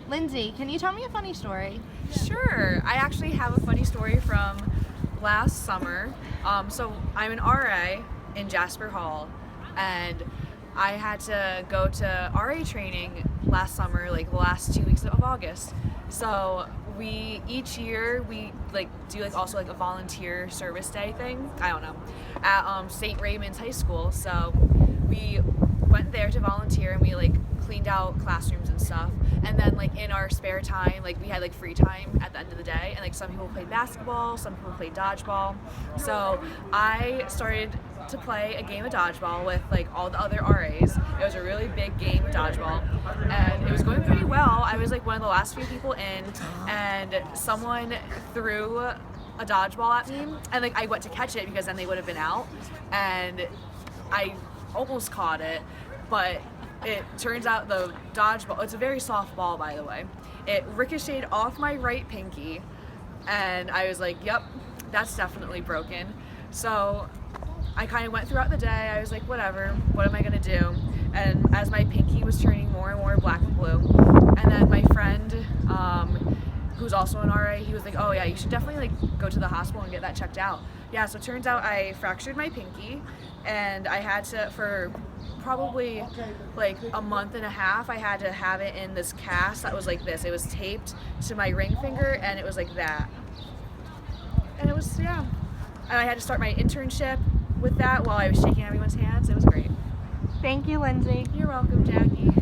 Lindsay, can you tell me a funny story? Sure. I actually have a funny story from last summer. So I'm an RA in Jasper Hall, and I had to go to RA training last summer, like the last 2 weeks of August. So we each year we do also a volunteer service day thing. I don't know, at St. Raymond's High School. So we went there to volunteer, and we cleaned out classrooms and stuff. And then in our spare time, we had free time at the end of the day, and some people played basketball, some people played dodgeball. So I started to play a game of dodgeball with all the other RAs. It was a really big game of dodgeball, and it was going pretty well. I was one of the last few people in, and someone threw a dodgeball at me, and I went to catch it because then they would have been out, and I almost caught it, but it turns out the dodgeball, it's a very soft ball, by the way, it ricocheted off my right pinky, and I was like, yep, that's definitely broken. So I kind of went throughout the day, I was like, whatever, what am I gonna do? And as my pinky was turning more and more black and blue, and then my friend, who's also an RA, he was like, oh yeah, you should definitely go to the hospital and get that checked out. Yeah, so it turns out I fractured my pinky, and I had to, for probably a month and a half, I had to have it in this cast that was like this. It was taped to my ring finger, and it was like that. And it was, yeah. And I had to start my internship with that while I was shaking everyone's hands. It was great. Thank you, Lindsay. You're welcome, Jackie.